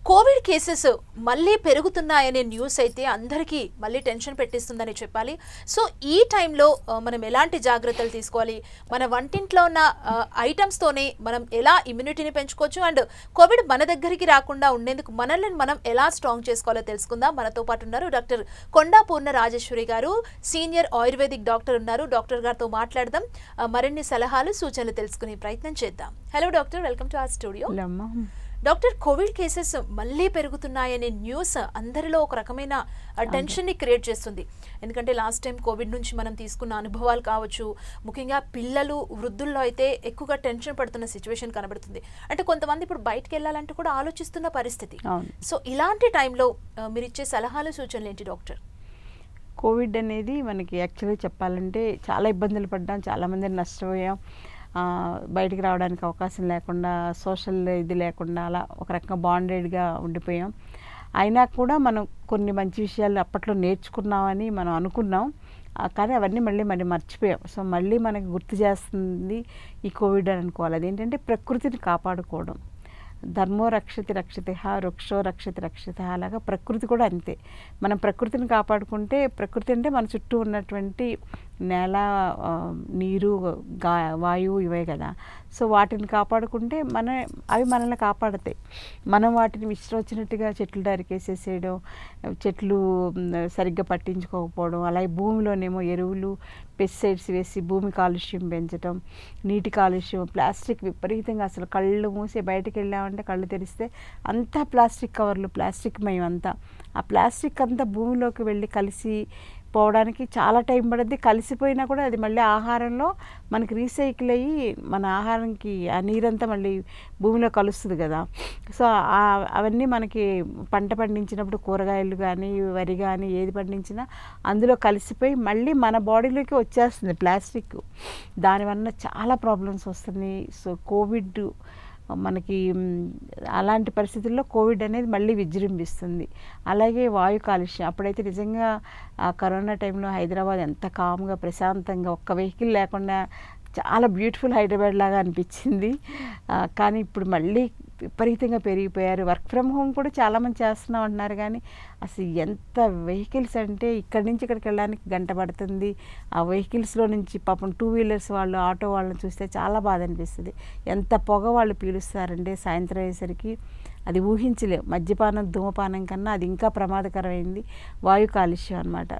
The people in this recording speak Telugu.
కోవిడ్ కేసెస్ మళ్ళీ పెరుగుతున్నాయనే న్యూస్ అయితే అందరికీ మళ్ళీ టెన్షన్ పెట్టిస్తుందని చెప్పాలి. సో ఈ టైంలో మనం ఎలాంటి జాగ్రత్తలు తీసుకోవాలి, మన వంటింట్లో ఉన్న ఐటమ్స్తోనే మనం ఎలా ఇమ్యూనిటీని పెంచుకోవచ్చు అండ్ కోవిడ్ మన దగ్గరికి రాకుండా ఉండేందుకు మనల్ని మనం ఎలా స్ట్రాంగ్ చేసుకోవాలో తెలుసుకుందాం. మనతో పాటు ఉన్నారు డాక్టర్ కొండా పూర్ణ రాజేశ్వరి గారు, సీనియర్ ఆయుర్వేదిక్ డాక్టర్ ఉన్నారు. డాక్టర్ గారితో మాట్లాడదాం, మరిన్ని సలహాలు సూచనలు తెలుసుకునే ప్రయత్నం చేద్దాం. Hello doctor, welcome to our studio. Doctor, Covid cases మళ్ళీ పెరుగుతున్నాయనే న్యూస్ అందరిలో ఒక రకమైన టెన్షన్ని క్రియేట్ చేస్తుంది. ఎందుకంటే లాస్ట్ టైం కోవిడ్ నుంచి మనం తీసుకున్న అనుభవాలు కావచ్చు, ముఖ్యంగా పిల్లలు వృద్ధుల్లో అయితే ఎక్కువగా టెన్షన్ పడుతున్న సిచ్యువేషన్ కనబడుతుంది. అంటే కొంతమంది ఇప్పుడు బయటకు వెళ్ళాలంటే కూడా ఆలోచిస్తున్న పరిస్థితి. సో ఇలాంటి టైంలో మీరు ఇచ్చే సలహాలు సూచనలు ఏంటి డాక్టర్? కోవిడ్ అనేది మనకి యాక్చువల్గా చెప్పాలంటే చాలా ఇబ్బందులు పడ్డాం, చాలామంది నష్టపోయాం. బయటికి రావడానికి అవకాశం లేకుండా, సోషల్ ఇది లేకుండా అలా ఒక రకంగా బాండెడ్గా ఉండిపోయాం. అయినా కూడా మనం కొన్ని మంచి విషయాలు అప్పట్లో నేర్చుకున్నామని మనం అనుకున్నాం, కానీ అవన్నీ మళ్ళీ మర్చిపోయాం. సో మళ్ళీ మనకి గుర్తు చేస్తుంది ఈ కోవిడ్ అని అనుకోవాలి. అదేంటంటే ప్రకృతిని కాపాడుకోవడం. ధర్మో రక్షతి రక్షితః, వృక్షో రక్షతి రక్షితః. అలాగా ప్రకృతి కూడా అంతే. మనం ప్రకృతిని కాపాడుకుంటే, ప్రకృతి అంటే మన చుట్టూ ఉన్నటువంటి నేల, నీరు, వాయువు ఇవే కదా. సో వాటిని కాపాడుకుంటే అవి మనల్ని కాపాడతాయి. మనం వాటిని ఇష్టం వచ్చినట్టుగా చెట్లు నరికేసేసేయడం, చెట్లు సరిగ్గా పట్టించుకోకపోవడం, అలాగే భూమిలోనేమో ఎరువులు, పెస్టిసైడ్స్ వేసి భూమి కాలుష్యం పెంచడం, నీటి కాలుష్యం, ప్లాస్టిక్ విపరీతంగా. అసలు కళ్ళు మూసి బయటకు వెళ్ళామంటే కళ్ళు తెరిస్తే అంతా ప్లాస్టిక్ కవర్లు, ప్లాస్టిక్ మయం అంతా. ఆ ప్లాస్టిక్ అంతా భూమిలోకి వెళ్ళి కలిసి పోవడానికి చాలా టైం పడుద్ది. కలిసిపోయినా కూడా అది మళ్ళీ ఆహారంలో మనకి రీసైకిల్ అయ్యి మన ఆహారానికి ఆ నీరంతా మళ్ళీ భూమిలో కలుస్తుంది కదా. సో అవన్నీ మనకి పంట పండించినప్పుడు కూరగాయలు కానీ, వరి కానీ ఏది పండించినా అందులో కలిసిపోయి మళ్ళీ మన బాడీలోకి వచ్చేస్తుంది ప్లాస్టిక్. దానివల్ల చాలా ప్రాబ్లమ్స్ వస్తున్నాయి. సో కోవిడ్ మనకి అలాంటి పరిస్థితుల్లో కోవిడ్ అనేది మళ్ళీ విజృంభిస్తుంది. అలాగే వాయు కాలుష్యం. అప్పుడైతే నిజంగా కరోనా టైంలో హైదరాబాద్ ఎంత కామ్గా ప్రశాంతంగా ఒక్క వెహికల్ లేకుండా చాలా బ్యూటిఫుల్ హైదరాబాద్ లాగా అనిపించింది. కానీ ఇప్పుడు మళ్ళీ విపరీతంగా పెరిగిపోయారు. వర్క్ ఫ్రమ్ హోమ్ కూడా చాలామంది చేస్తున్నాం అంటున్నారు, కానీ అసలు ఎంత వెహికల్స్ అంటే ఇక్కడి నుంచి ఇక్కడికి వెళ్ళడానికి గంట పడుతుంది. ఆ వెహికల్స్లో నుంచి పాపం 2 వీలర్స్ వాళ్ళు, ఆటో వాళ్ళని చూస్తే చాలా బాధ అనిపిస్తుంది. ఎంత పొగ వాళ్ళు పీలుస్తారంటే సాయంత్రం అయ్యేసరికి అది ఊహించలేం. మద్యపానం, ధూమపానం కన్నా అది ఇంకా ప్రమాదకరమైంది వాయు కాలుష్యం అన్నమాట.